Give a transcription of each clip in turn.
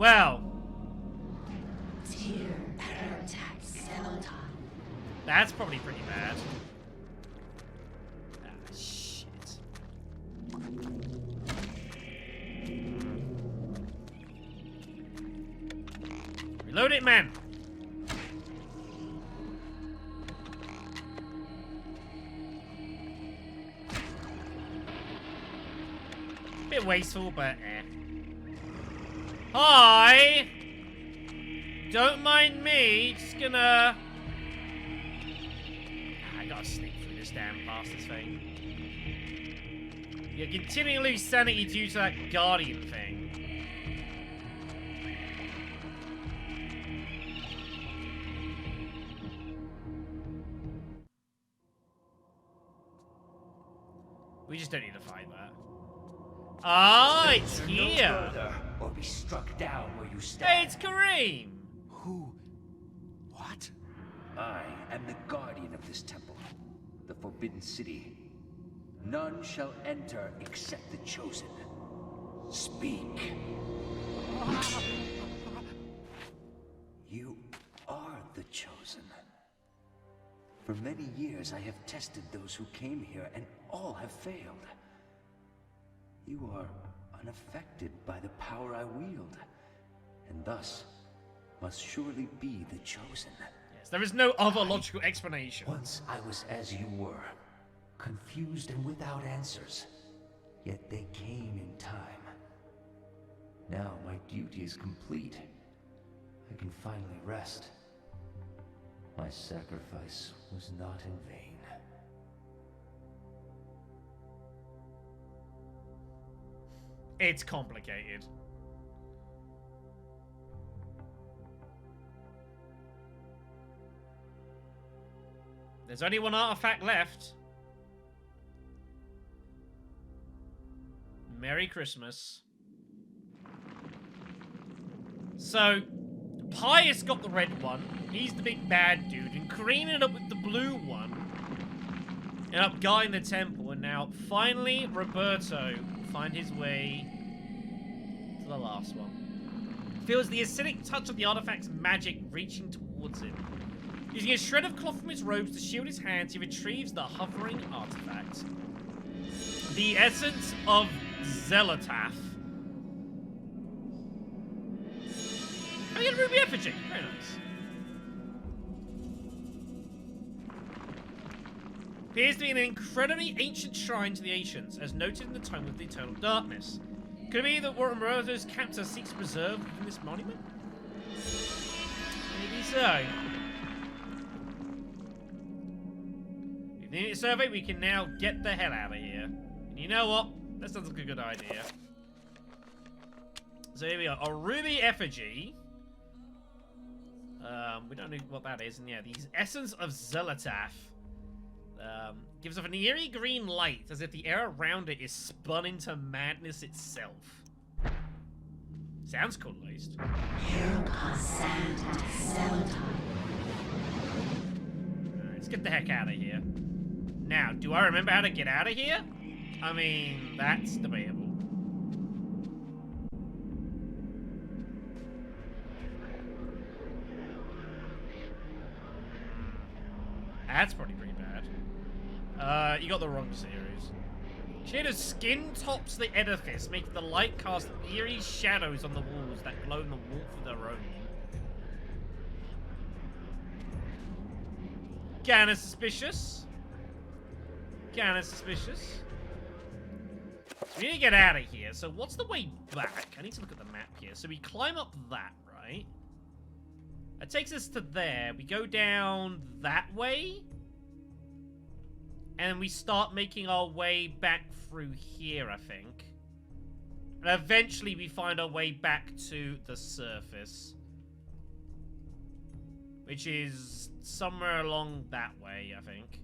Well. Tier error attack Celadon. That's probably pretty bad. Ah, shit. Reload it, man! Bit wasteful, but eh. Hi! Don't mind me, just gonna... I gotta sneak through this damn bastard's thing. You're continuing to lose sanity due to that guardian thing. We just don't need to fight that. Ah, it's here! No further, or be struck down where you stand. Hey, it's Kareem! Who? What? I am the guardian of this temple, the Forbidden City. None shall enter except the chosen. Speak. You are the chosen. For many years I have tested those who came here, and all have failed. You are unaffected by the power I wield, and thus must surely be the chosen. Yes, there is no other logical explanation. Once I was as you were, confused and without answers. Yet they came in time. Now my duty is complete. I can finally rest. My sacrifice was not in vain. It's complicated. There's only one artifact left. Merry Christmas. So, Pius got the red one. He's the big bad dude. And Kareem ended up with the blue one. Ended up guarding the temple. And now, finally, Roberto will find his way to the last one. Feels the acidic touch of the artifact's magic reaching towards him. Using a shred of cloth from his robes to shield his hands, he retrieves the hovering artifact. The essence of Zelatath. I get a ruby effigy. Very nice. Appears to be an incredibly ancient shrine to the ancients, as noted in the Tome of the Eternal Darkness. Could it be that Roberto's captor seeks to preserve within this monument? Maybe so. With the unit survey, we can now get the hell out of here. And you know what? That sounds like a good idea. So here we go. A ruby effigy. We don't know what that is. And yeah, the essence of Zelatath. Gives off an eerie green light, as if the air around it is spun into madness itself. Sounds cool, at least. Alright, let's get the heck out of here. Now, do I remember how to get out of here? I mean, that's debatable. That's probably pretty bad. You got the wrong series. Shadow's skin tops the edifice, making the light cast eerie shadows on the walls that glow in the warmth of their own. Kinda suspicious. Kinda suspicious. So we need to get out of here. So what's the way back? I need to look at the map here. So we climb up that, right? That takes us to there. We go down that way. And we start making our way back through here, I think. And eventually we find our way back to the surface. Which is somewhere along that way, I think.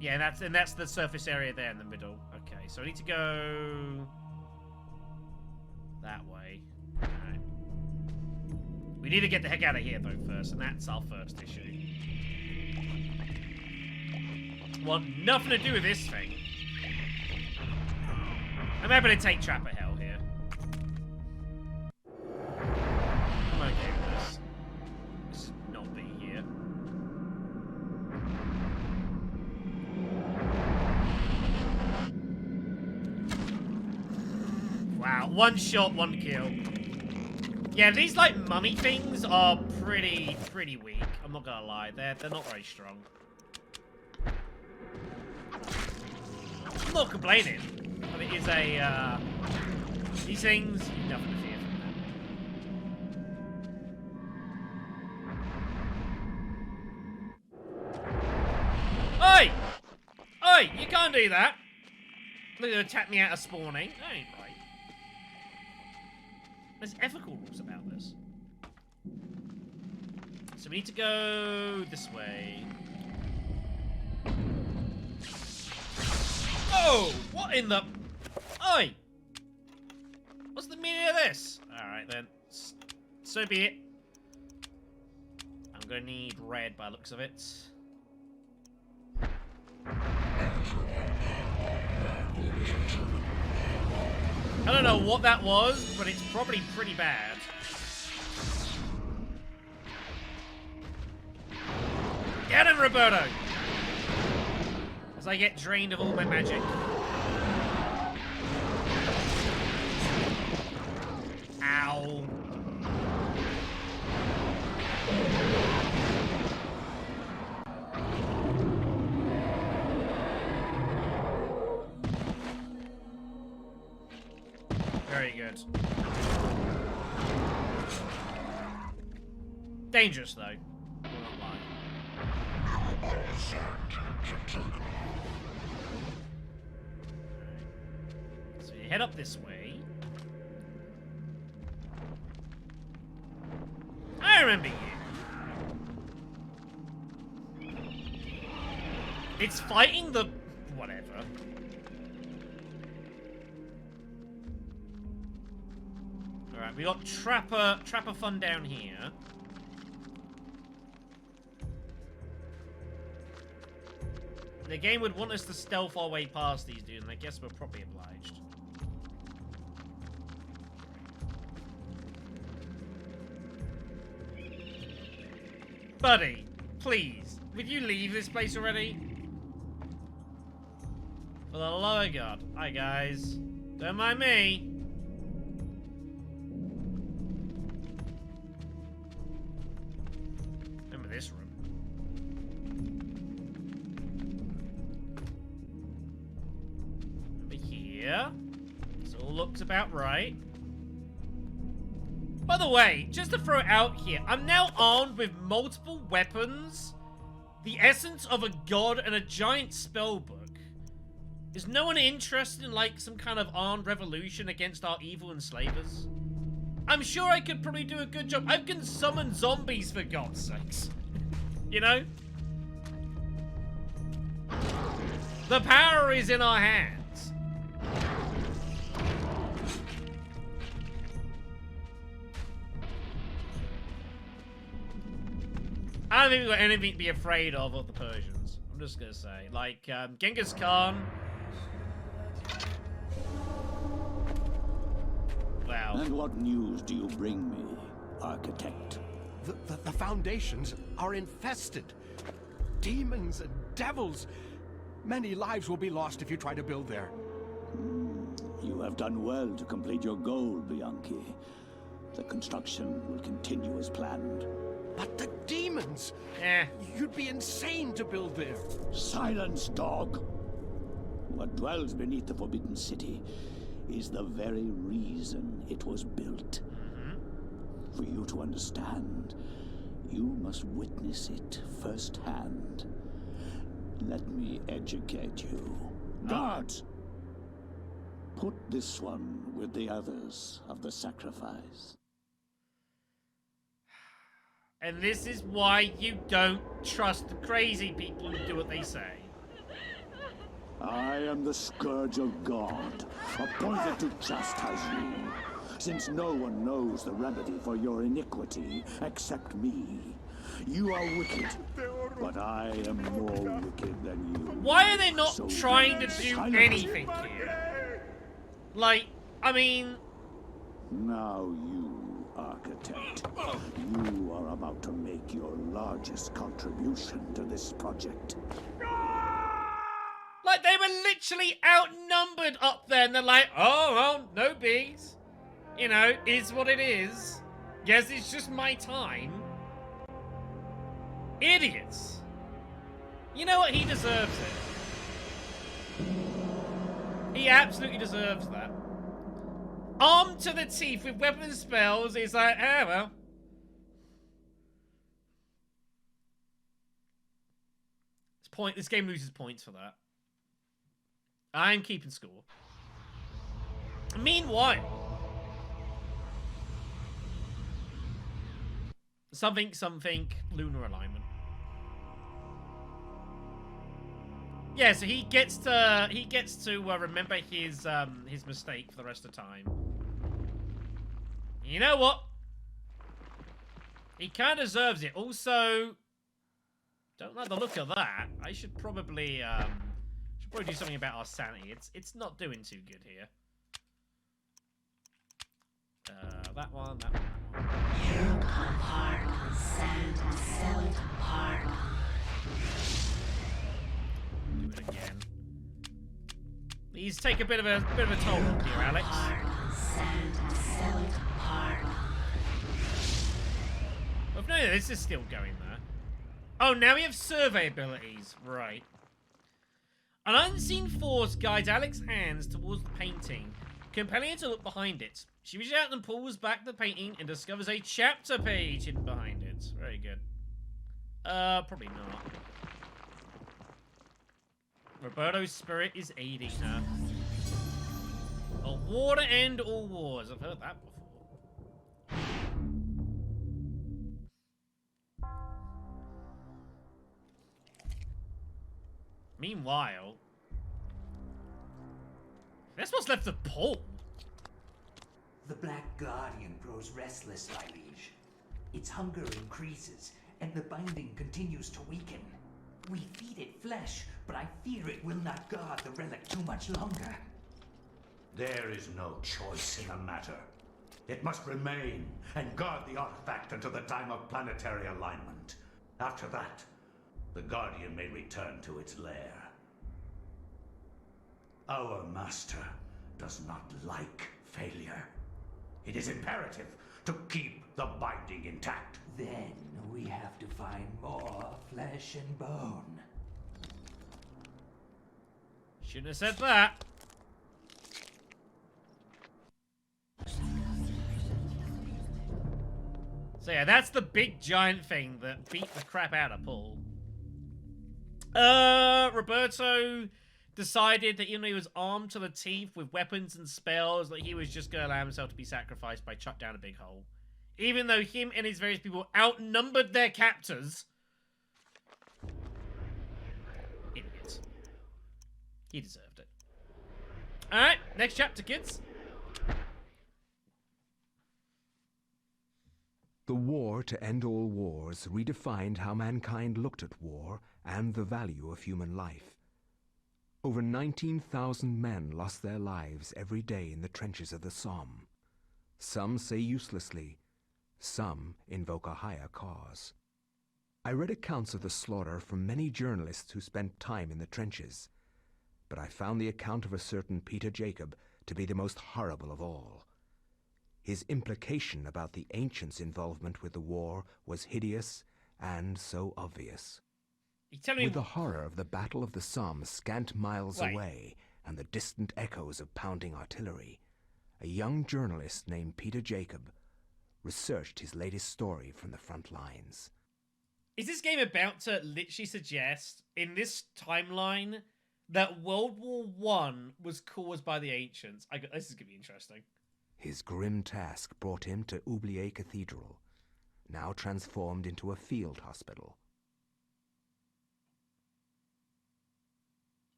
Yeah, and that's the surface area there in the middle. Okay, so I need to go that way. Alright. We need to get the heck out of here, though, first, and that's our first issue. Want nothing to do with this thing. I'm happy to take Trapper Hell here. Wow, one shot, one kill. Yeah, these like mummy things are pretty weak. I'm not gonna lie, they're not very strong. I'm not complaining, but it is a these things you definitely fear from them. Oi! Oi! You can't do that. They're gonna attack me out of spawning. That ain't right. There's ethical rules about this. So we need to go this way. Oh! What in the... Oi! What's the meaning of this? Alright then. So be it. I'm gonna need red by the looks of it. I don't know what that was, but it's probably pretty bad. Get him, Roberto! As I get drained of all my magic. Ow. Very good. Dangerous, though. Will not lie. So you head up this way. I remember you. It's fighting the... whatever. Alright, we got Trapper Fun down here. The game would want us to stealth our way past these dudes, and I guess we're probably obliged. Buddy, please, would you leave this place already? For the love of God. Hi, guys. Don't mind me. Remember this room. Over here. This all looks about right. By the way, just to throw it out here, I'm now armed with multiple weapons, the essence of a god, and a giant spellbook. Is no one interested in, like, some kind of armed revolution against our evil enslavers? I'm sure I could probably do a good job. I can summon zombies, for God's sakes. You know? The power is in our hands. I don't think we've got anything to be afraid of the Persians. I'm just gonna say. Like, Genghis Khan. Wow. And what news do you bring me, Architect? The foundations are infested. Demons and devils. Many lives will be lost if you try to build there. You have done well to complete your goal, Bianchi. The construction will continue as planned. But the demons! Eh. You'd be insane to build there. Silence, dog! What dwells beneath the Forbidden City is the very reason it was built. For you to understand, you must witness it firsthand. Let me educate you. Guards! Put this one with the others of the sacrifice. And this is why you don't trust the crazy people who do what they say. I am the Scourge of God, appointed to chastise you, since no one knows the remedy for your iniquity except me. You are wicked, but I am more wicked than you. Why are they not So trying to do silence. anything here? Like, I mean... Now you, Architect, you are about to make your largest contribution to this project. Like, they were literally outnumbered up there, and they're like, oh, well, no bees. You know, is what it is. Yes, it's just my time. Idiots. You know what? He deserves it. He absolutely deserves that. Armed to the teeth with weapons and spells is like, ah, well. This game loses points for that. I'm keeping score. Meanwhile, something lunar alignment. Yeah, so he gets to remember his mistake for the rest of the time. You know what? He kind of deserves it. Also, don't like the look of that. I should probably do something about our sanity. It's not doing too good here. That one. Do it again. These take a bit of a toll on you, Alex. Well, no, this is still going there. Oh, now we have survey abilities. Right. An unseen force guides Alex's hands towards the painting, compelling her to look behind it. She reaches out and pulls back the painting and discovers a chapter page hidden behind it. Very good. Probably not. Roberto's spirit is aiding her. A war to end all wars. I've heard that before. Meanwhile, that's what's left of Paul. The Black Guardian grows restless, my liege. Its hunger increases, and the binding continues to weaken. We feed it flesh, but I fear it will not guard the relic too much longer. There is no choice in the matter. It must remain and guard the artifact until the time of planetary alignment. After that, the Guardian may return to its lair. Our master does not like failure. It is imperative to keep the binding intact. Then we have to find more flesh and bone. Shouldn't have said that. So yeah, that's the big giant thing that beat the crap out of Paul. Roberto decided that even though he was armed to the teeth with weapons and spells, that he was just going to allow himself to be sacrificed by chucked down a big hole. Even though him and his various people outnumbered their captors. Idiots. He deserved it. Alright, next chapter, kids. The war to end all wars redefined how mankind looked at war and the value of human life. Over 19,000 men lost their lives every day in the trenches of the Somme. Some say uselessly, some invoke a higher cause. I read accounts of the slaughter from many journalists who spent time in the trenches, but I found the account of a certain Peter Jacob to be the most horrible of all. His implication about the ancients' involvement with the war was hideous and so obvious. With the horror of the Battle of the Somme scant miles away and the distant echoes of pounding artillery, a young journalist named Peter Jacob researched his latest story from the front lines. Is this game about to literally suggest, in this timeline, that World War I was caused by the ancients? This is going to be interesting. His grim task brought him to Oubliette Cathedral, now transformed into a field hospital.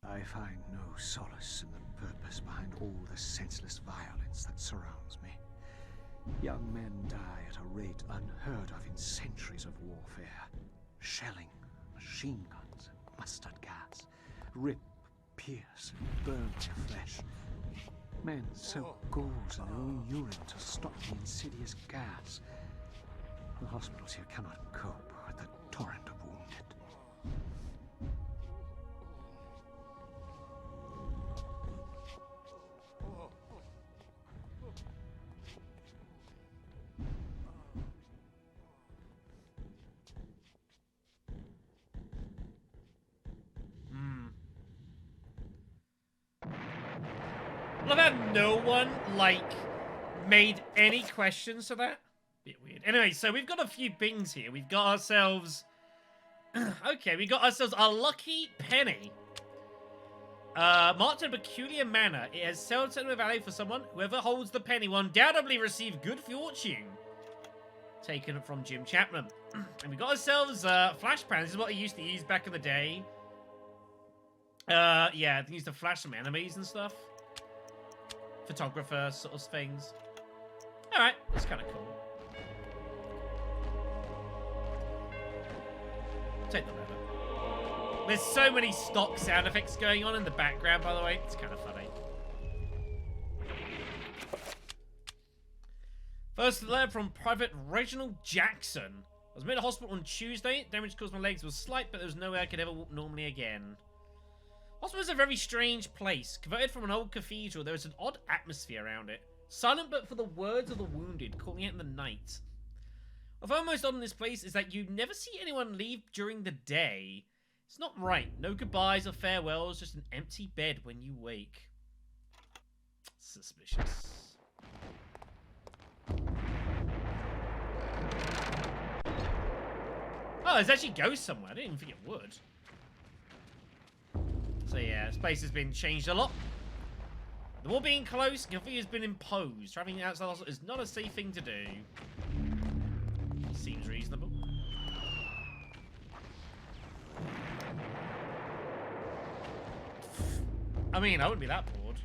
I find no solace in the purpose behind all the senseless violence that surrounds me. Young men die at a rate unheard of in centuries of warfare. Shelling, machine guns, and mustard gas rip, pierce, and burn their flesh. Men soak gauze in their own urine to stop the insidious gas. The hospitals here cannot cope with the torrent of wounded. I love how no one, like, made any questions to that. Bit weird. Anyway, so we've got a few things here. We've got ourselves... okay, we got ourselves a lucky penny. Marked in a peculiar manner. It has seldom value for someone. Whoever holds the penny will undoubtedly receive good fortune. Taken from Jim Chapman. And we got ourselves flash pans. This is what they used to use back in the day. Yeah, they used to flash some enemies and stuff. Photographer sort of things. Alright, that's kind of cool. Take the lever. There's so many stock sound effects going on in the background, by the way. It's kind of funny. First letter from Private Reginald Jackson. I was made to hospital on Tuesday. Damage caused my legs was slight, but there was no way I could ever walk normally again. Hospital is a very strange place. Converted from an old cathedral, there is an odd atmosphere around it. Silent but for the words of the wounded, calling out in the night. What I find most odd in this place is that you never see anyone leave during the day. It's not right. No goodbyes or farewells, just an empty bed when you wake. Suspicious. Oh, there's actually ghosts somewhere. I didn't even think it would. So yeah, this place has been changed a lot. The wall being closed, curfew has been imposed. Traveling outside the hospital is not a safe thing to do. Seems reasonable. I mean, I wouldn't be that bored.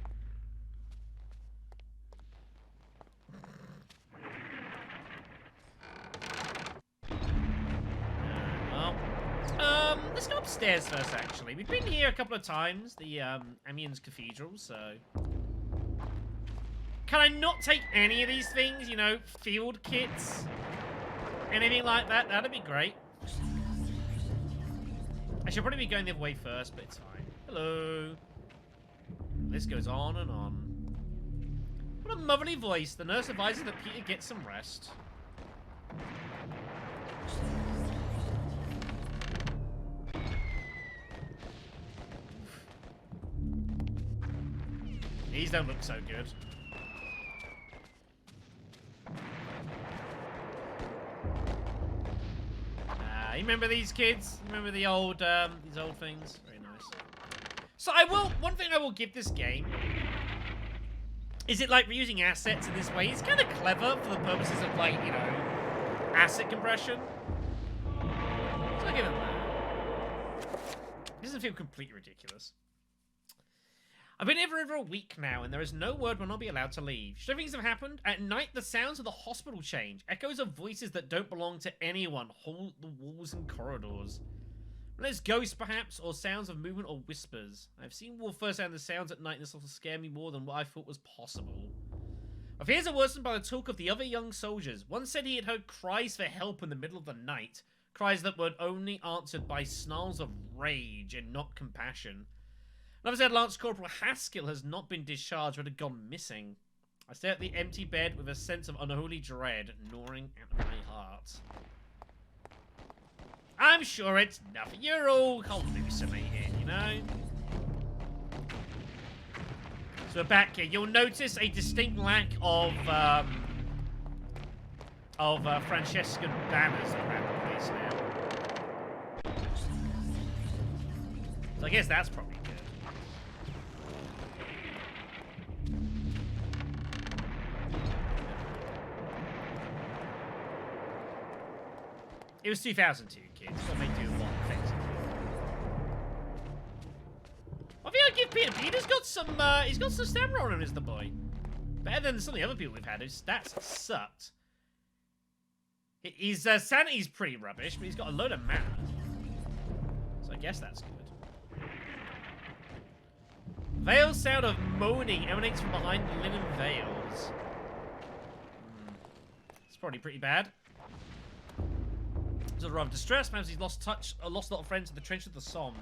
Let's go upstairs first, actually. We've been here a couple of times, the Amiens Cathedral, so... Can I not take any of these things? You know, field kits? Anything like that? That'd be great. I should probably be going the other way first, but it's fine. Hello. This goes on and on. What a motherly voice. The nurse advises that Peter get some rest. These don't look so good. You remember these kids? You remember the old, these old things? Very nice. So one thing I will give this game is it like reusing assets in this way. It's kind of clever for the purposes of like, you know, asset compression. So I'll give it that. It doesn't feel completely ridiculous. I've been here for over a week now, and there is no word when I'll be allowed to leave. Strange things have happened. At night, the sounds of the hospital change. Echoes of voices that don't belong to anyone haunt the walls and corridors. There's ghosts, perhaps, or sounds of movement or whispers. I've seen war firsthand the sounds at night, and this will scare me more than what I thought was possible. My fears are worsened by the talk of the other young soldiers. One said he had heard cries for help in the middle of the night. Cries that were only answered by snarls of rage and not compassion. Another said Lance Corporal Haskell has not been discharged but had gone missing. I stare at the empty bed with a sense of unholy dread gnawing at my heart. I'm sure it's nothing. You're all hallucinating, you know? So we're back here. You'll notice a distinct lack of Francescan banners around the place now. So I guess that's probably good. It was 2002, kids. What they do a lot of things. I think I'd give Peter. Peter's got some, he's got some stamina on him as the boy. Better than some of the other people we've had whose stats sucked. His sanity's pretty rubbish, but he's got a load of mana. So I guess that's good. Veil's sound of moaning emanates from behind the linen veils. It's probably pretty bad. He's rather distressed. Perhaps he's lost a lot of friends in the trench of the Somme.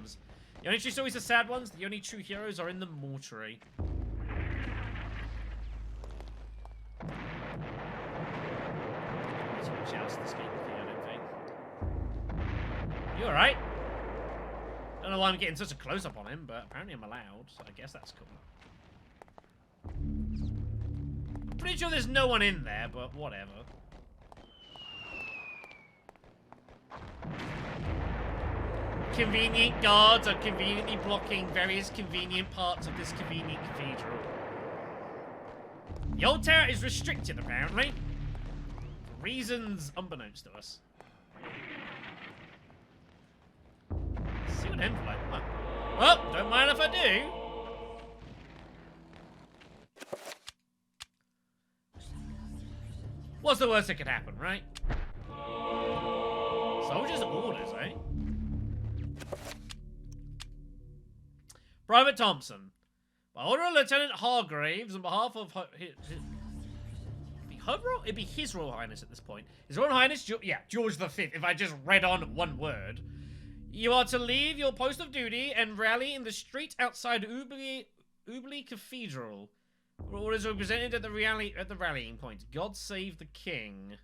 The only true stories are sad ones. The only true heroes are in the mortuary. Too much else this game with you, I don't think. You alright? Don't know why I'm getting such a close-up on him, but apparently I'm allowed, so I guess that's cool. pretty sure there's no one in there, but whatever. Convenient guards are conveniently blocking various convenient parts of this convenient cathedral. The old tower is restricted, apparently. For reasons unbeknownst to us. Let's see what envelope. Well, don't mind if I do. What's the worst that could happen, right? Soldiers' orders, eh? Private Thompson. By order of Lieutenant Hargraves, on behalf of it'd be His Royal Highness at this point. His Royal Highness, George V, if I just read on one word. You are to leave your post of duty and rally in the street outside Ubli Cathedral. Orders were presented at the rallying point. God save the king.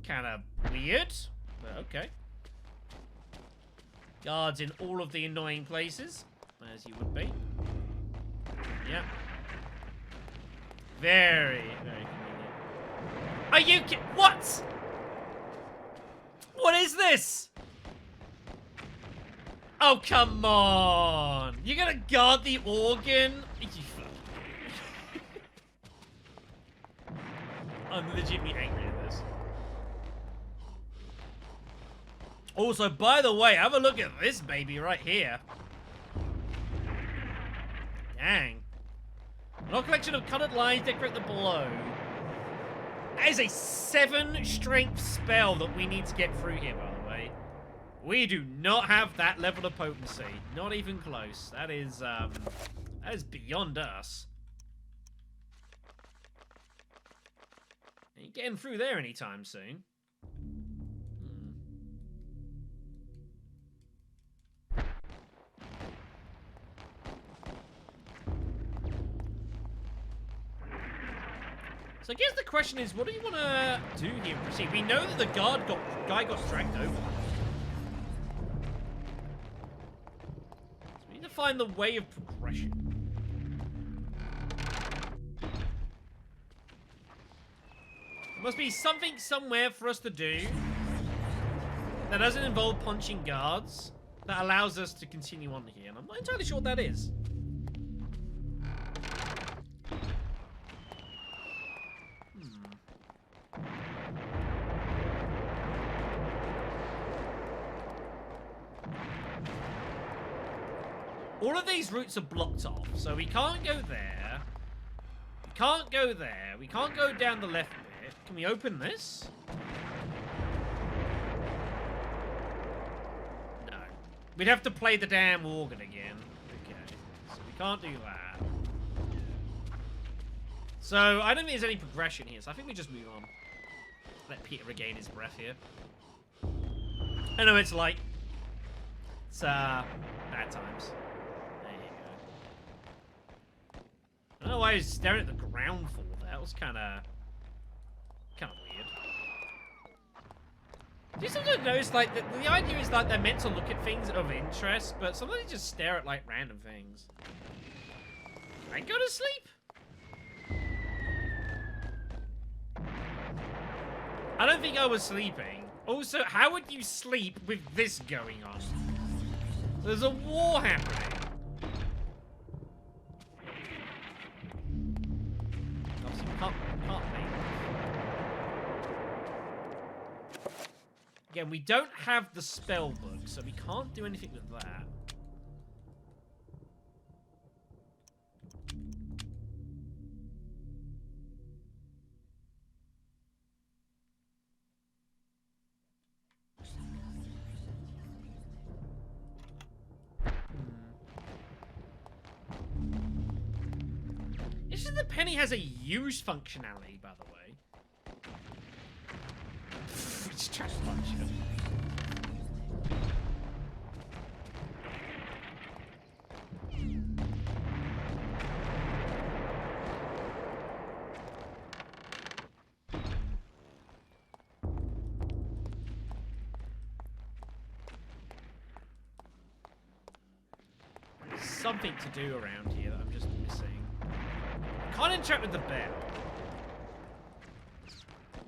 Kinda weird, but okay. Guards in all of the annoying places, as you would be. Yeah. Very, very convenient. Are you what? What is this? Oh, come on. You're gonna guard the organ? I'm legitimately angry at this. Also, by the way, have a look at this baby right here. Dang. An collection of colored lines decorate the below. That is a 7 strength spell that we need to get through here, by the way. We do not have that level of potency. Not even close. That is beyond us. Ain't getting through there anytime soon. So I guess the question is, what do you want to do here? See, we know that the guy got dragged over. So we need to find the way of progression. There must be something somewhere for us to do that doesn't involve punching guards that allows us to continue on here. And I'm not entirely sure what that is. All of these routes are blocked off, so we can't go there. We can't go there. We can't go down the left bit. Can we open this? No. We'd have to play the damn organ again. Okay. So we can't do that. So I don't think there's any progression here, so I think we just move on. Let Peter regain his breath here. I know it's like... It's, bad times. I don't know why he was staring at the ground for that. That was kind of weird. Do you sometimes notice, like, the idea is, like, they're meant to look at things of interest, but sometimes they just stare at, like, random things. Can I go to sleep? I don't think I was sleeping. Also, how would you sleep with this going on? There's a war happening. Can't be. Again, we don't have the spell book, so we can't do anything with that. The penny has a use functionality, by the way. It's trash function. something to do around here that I'm just missing. Can't interact with the bell.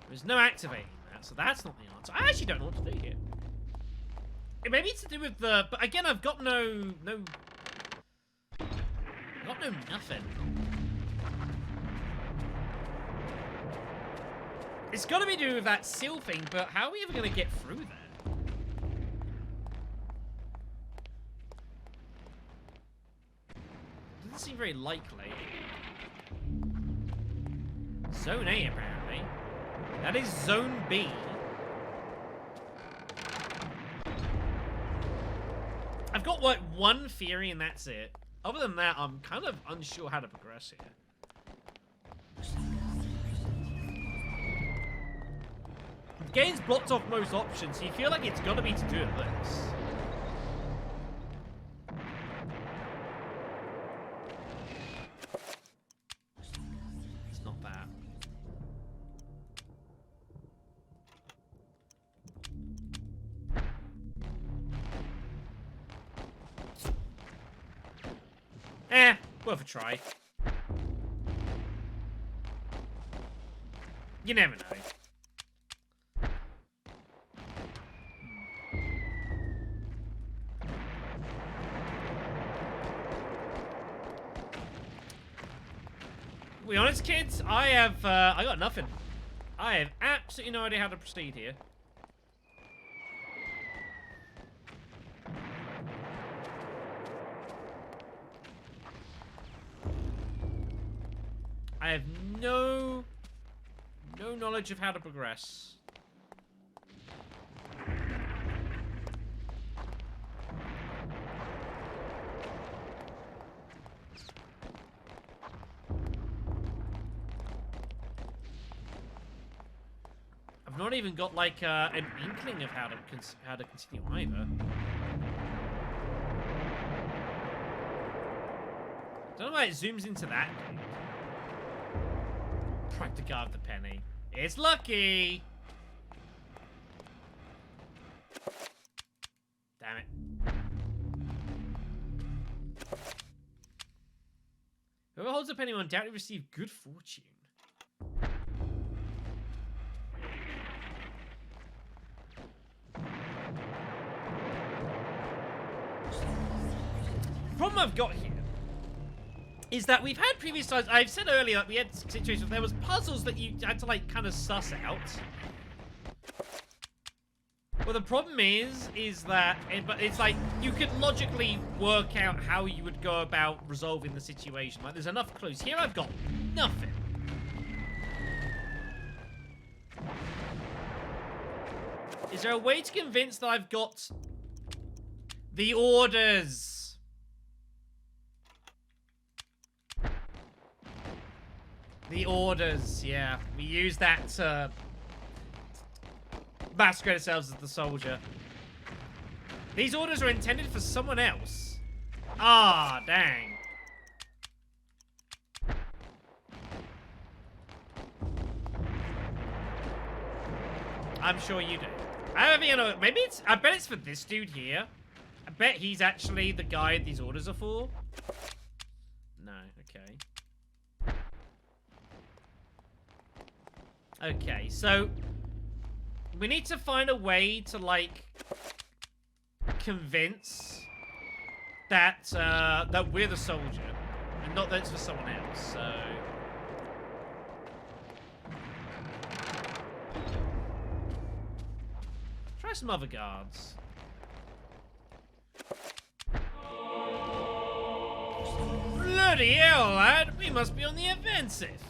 There's no activating that, so that's not the answer. I actually don't know what to do here. Maybe it's to do with the... But again, I've got no... I've got no nothing. It's got to be to do with that seal thing, but how are we ever going to get through there? Doesn't seem very likely. Zone A, apparently. That is Zone B. I've got, like, one theory and that's it. Other than that, I'm kind of unsure how to progress here. The game's blocked off most options, so you feel like it's got to be to do with this. It's not that. Worth a try. You never know. To be honest, kids, I got nothing. I have absolutely no idea how to proceed here. I have no knowledge of how to progress. I've not even got like an inkling of how to continue either. Don't know why it zooms into that. Practical of the penny. It's lucky! Damn it. Whoever holds a penny will undoubtedly receive good fortune. The problem I've got here is that we've had previous times, I've said earlier that we had situations where there was puzzles that you had to like kind of suss out. Well, the problem is that it's like you could logically work out how you would go about resolving the situation. Like there's enough clues. Here I've got nothing. Is there a way to convince that I've got the orders? The orders, yeah. We use that to masquerade ourselves as the soldier. These orders are intended for someone else. Ah, dang. I'm sure you do. I don't think I know. Maybe it's... I bet it's for this dude here. I bet he's actually the guy these orders are for. No, okay. Okay, so we need to find a way to, like, convince that, that we're the soldier, and not that it's for someone else, so... Try some other guards. Bloody hell, lad! We must be on the offensive!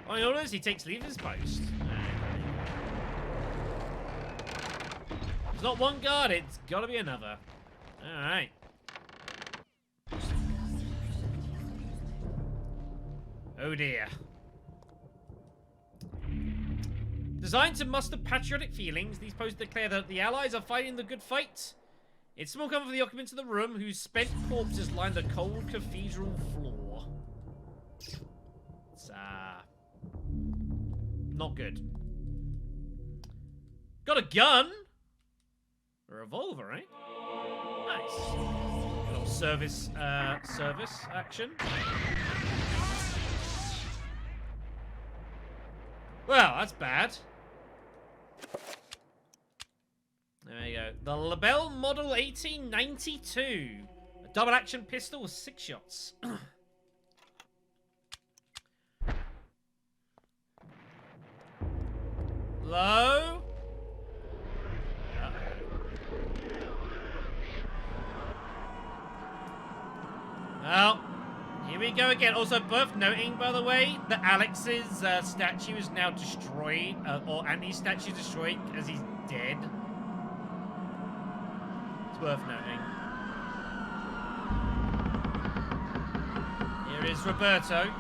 On orders, he takes leave of his post. There's not one guard, it's gotta be another. Alright. Oh dear. Designed to muster patriotic feelings, these posts declare that the Allies are fighting the good fight. It's small cover for the occupants of the room whose spent corpses line the cold cathedral floor. It's, not good. Got a gun? A revolver, right? Nice. Got a service action. Well, that's bad. There you go. The Lebel Model 1892. A double action pistol with 6 shots. Low. Well, here we go again. Also, worth noting, by the way, that Alex's statue is now destroyed, or Andy's statue is destroyed as he's dead. It's worth noting. Here is Roberto.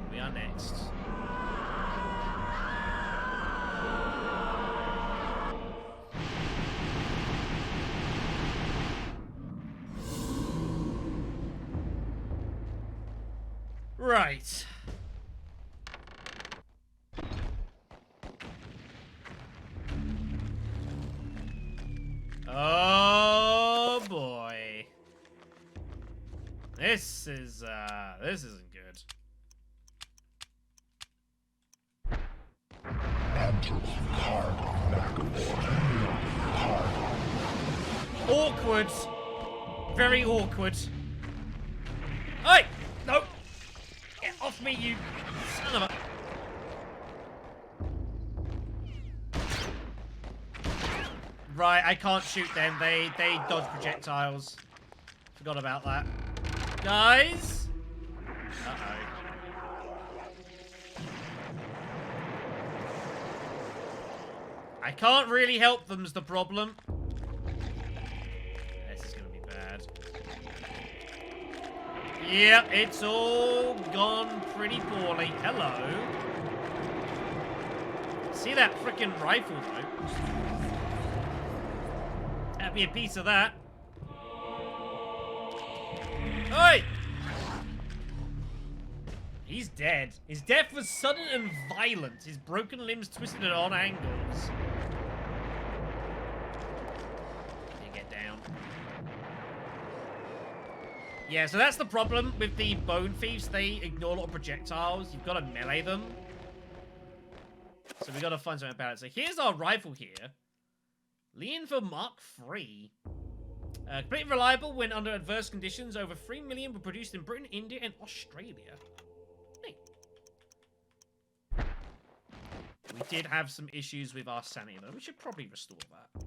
We are next. Right. Oh boy. This isn't good. Awkward. Very awkward. Hey! No! Get off me, you son of a... Right, I can't shoot them. They dodge projectiles. Forgot about that. Guys! Uh-oh. I can't really help them's the problem. This is gonna be bad. Yeah, it's all gone pretty poorly. Hello. See that frickin' rifle, though? Have me a piece of that. Oi! He's dead. His death was sudden and violent. His broken limbs twisted at odd angles. You get down. Yeah, so that's the problem with the bone thieves. They ignore a lot of projectiles. You've got to melee them. So we got to find something about it. So here's our rifle here. Lean for Mark III. Completely reliable when under adverse conditions. Over 3 million were produced in Britain, India, and Australia. Hey. We did have some issues with our sanity, though. We should probably restore that.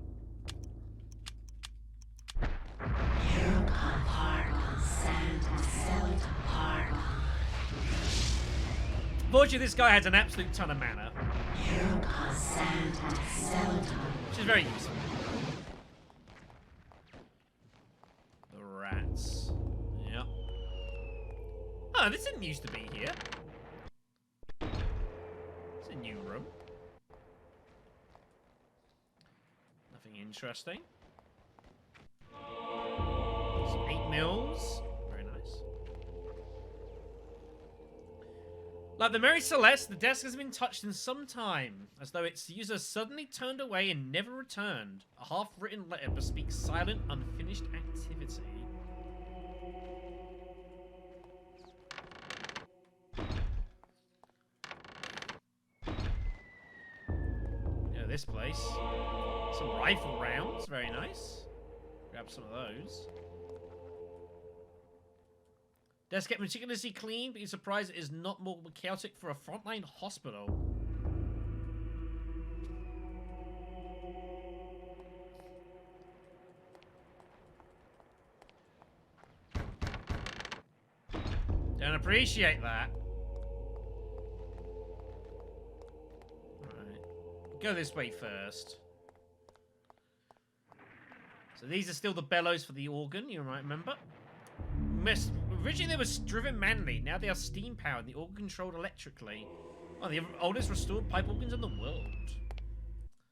Fortunately, this guy has an absolute ton of mana. Which is very useful. The rats. Yep. Oh, this didn't used to be here. It's a new room. Nothing interesting. Some 8 mils. Very nice. Like the Mary Celeste, the desk has been touched in some time, as though its user suddenly turned away and never returned. A half-written letter bespeaks silent, unfinished activity. Yeah, this place. Some rifle rounds, very nice. Grab some of those. Desk kept meticulously clean, but you're surprised it is not more chaotic for a frontline hospital. Don't appreciate that. Alright. Go this way first. So these are still the bellows for the organ, you might remember. Originally they were driven manually, now they are steam powered, the organ controlled electrically. Oh, the oldest restored pipe organs in the world.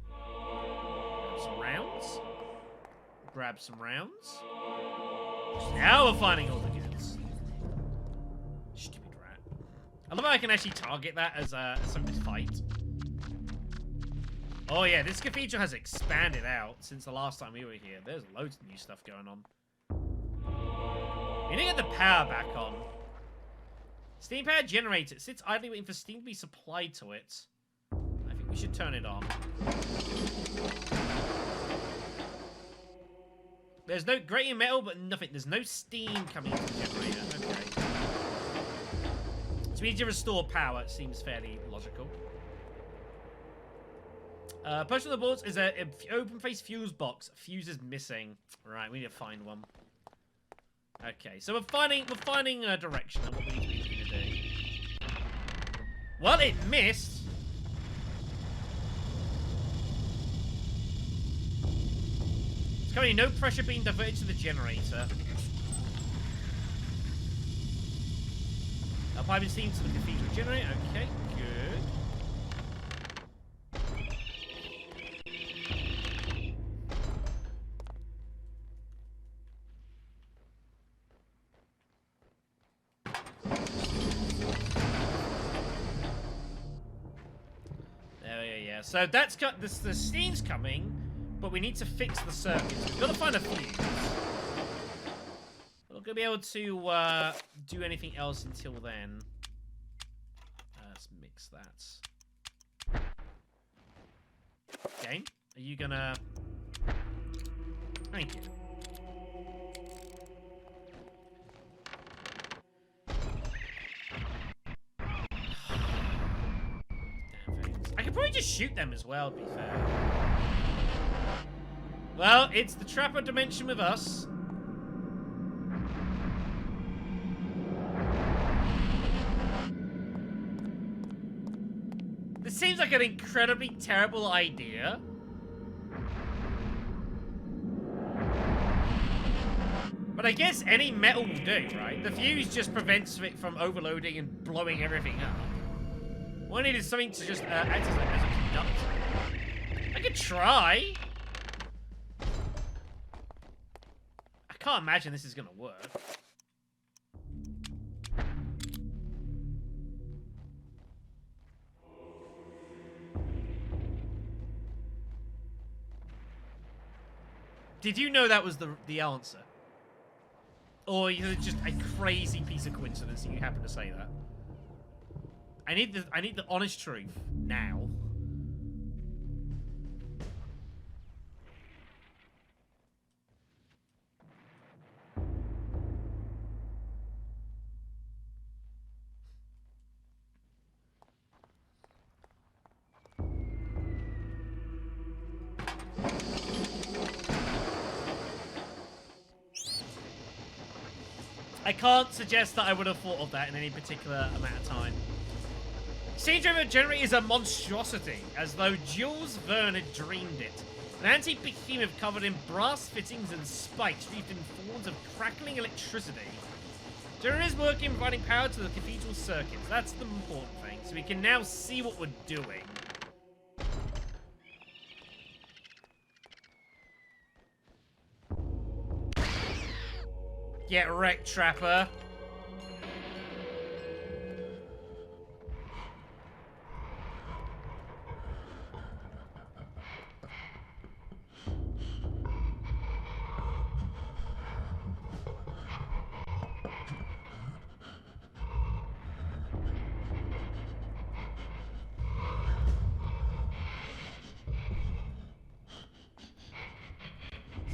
Grab some rounds. Grab some rounds. Now we're finding all the goods. Stupid rat. I love how I can actually target that as something to fight. Oh yeah, this cathedral has expanded out since the last time we were here. There's loads of new stuff going on. We need to get the power back on. Steam power generator. It sits idly waiting for steam to be supplied to it. I think we should turn it on. There's no grating metal, but nothing. There's no steam coming into the generator. Okay. So we need to restore power. It seems fairly logical. Push on the boards is a open face fuse box. Fuse is missing. Right, we need to find one. Okay, so we're finding a direction on what we need to do. Well, it missed. There's currently no pressure being diverted to the generator. Our pipe is steam to the cathedral generator. Okay, good. So that's got this. The steam's coming, but we need to fix the circuits. We've got to find a fuse. We're not gonna be able to do anything else until then. Let's mix that. Game, are you gonna? Thank you. I could probably just shoot them as well, to be fair. Well, it's the Trapper dimension with us. This seems like an incredibly terrible idea. But I guess any metal will do, right? The fuse just prevents it from overloading and blowing everything up. What I need is something to just act as a conductor. I could try. I can't imagine this is gonna work. Did you know that was the answer? Or is it just a crazy piece of coincidence that you happen to say that? I need the honest truth now. I can't suggest that I would have thought of that in any particular amount of time. Steam-driven generator is a monstrosity, as though Jules Verne had dreamed it. An antique behemoth covered in brass fittings and spikes wreathed in thorns of crackling electricity. Generator is working, providing power to the cathedral circuits. That's the important thing, so we can now see what we're doing. Get wrecked, Trapper.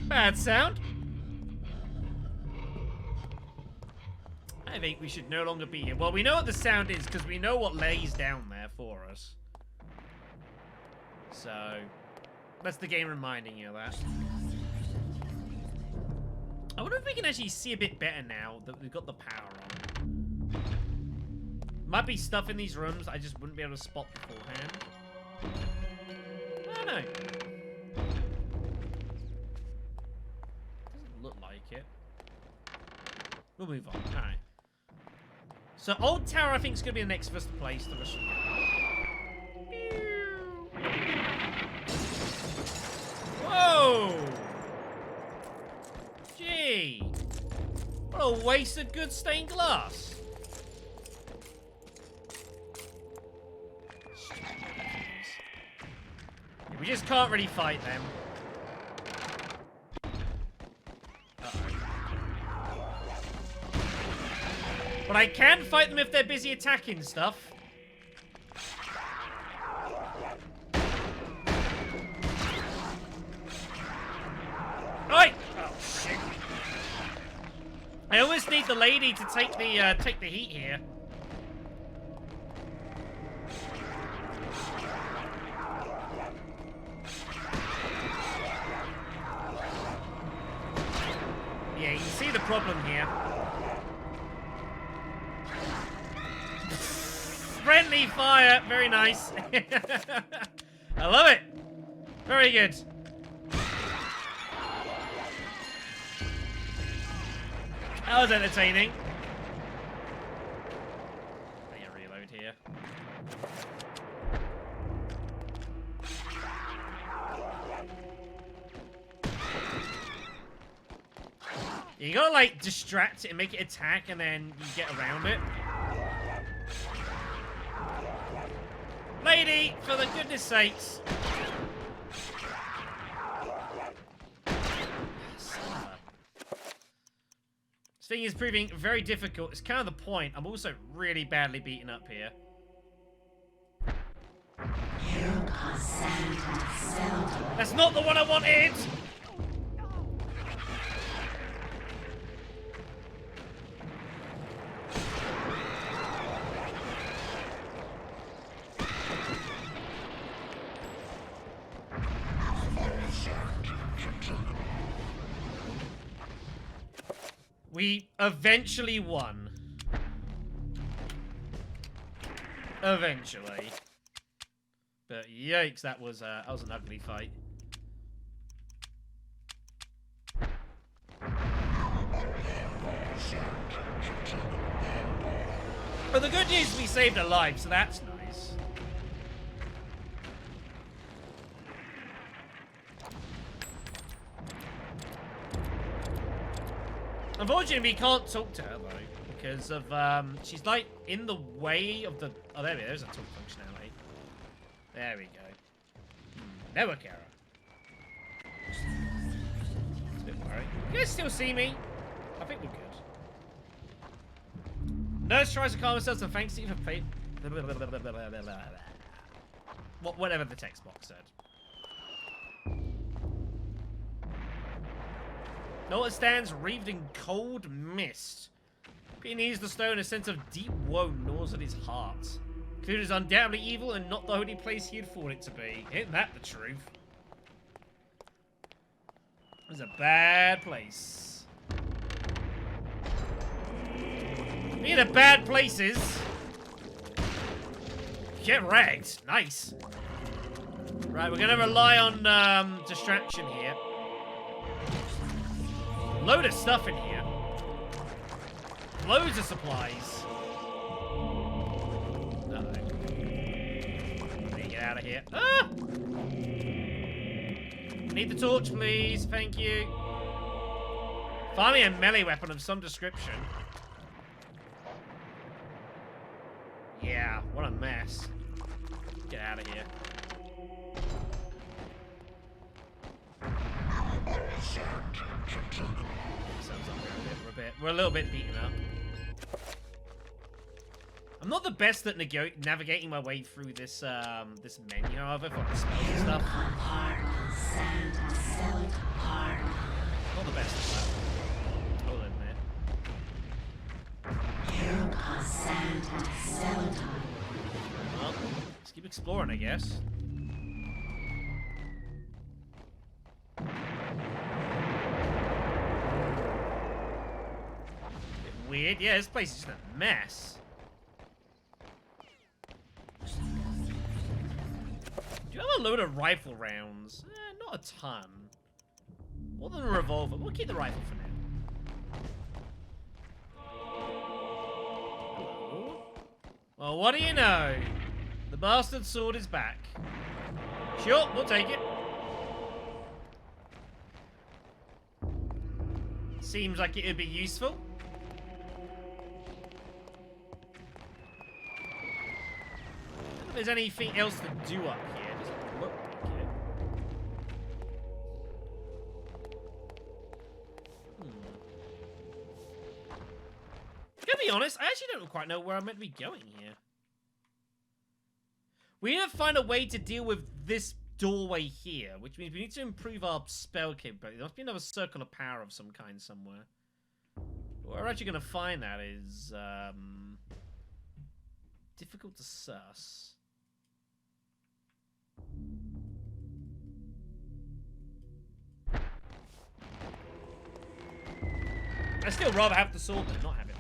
Bad sound. I think we should no longer be here. Well, we know what the sound is because we know what lays down there for us. So, that's the game reminding you of that. I wonder if we can actually see a bit better now that we've got the power on. Might be stuff in these rooms I just wouldn't be able to spot beforehand. I don't know. Doesn't look like it. We'll move on. Alright. So, Old Tower, I think, is going to be the next first place to restore. Whoa! Gee! What a waste of good stained glass. We just can't really fight them. But I can fight them if they're busy attacking stuff. Oi! Oh shit! I almost need the lady to take the heat here. Yeah, you can see the problem here. Friendly fire, very nice. I love it. Very good. That was entertaining. Let me reload here. You gotta like distract it and make it attack, and then you get around it. Lady, for the goodness sakes. This thing is proving very difficult. It's kind of the point. I'm also really badly beaten up here. That's not the one I wanted! We eventually won. Eventually. But yikes, that was an ugly fight. But the good news is we saved a life, so that's nice. Unfortunately, we can't talk to her, though, because of, she's, like, in the way of the... Oh, there we go. There's a talk functionality. There we go. Network error. It's a bit worrying. You guys still see me? I think we're good. Nurse tries to calm herself, so thanks to you for playing... Whatever the text box said. Noah stands wreathed in cold mist. Beneath the stone, a sense of deep woe gnaws at his heart. Cthulhu is undoubtedly evil and not the only place he'd thought it to be. Isn't that the truth? It's a bad place. Being at bad places. Get wrecked. Nice. Right, we're gonna rely on distraction here. Load of stuff in here. Loads of supplies. Uh-oh. Let me get out of here. Ah! Need the torch, please. Thank you. Finally, a melee weapon of some description. Yeah, what a mess. Get out of here. We're a little bit beaten up. I'm not the best at navigating my way through this this menu, however, for the spells and stuff. Not the best at that. I'll admit. Well, let's keep exploring, I guess. Weird. Yeah, this place is just a mess. Do you have a load of rifle rounds? Not a ton. More than a revolver. We'll keep the rifle for now. Hello? Well, what do you know? The bastard sword is back. Sure, we'll take it. Seems like it would be useful. If there's anything else to do up here, doesn't look like it. gonna be honest, I actually don't quite know where I'm meant to be going here. We need to find a way to deal with this doorway here, which means we need to improve our spell capability. There must be another circle of power of some kind somewhere. Where we're actually gonna find that is difficult to suss. I'd still rather have the sword than not have it.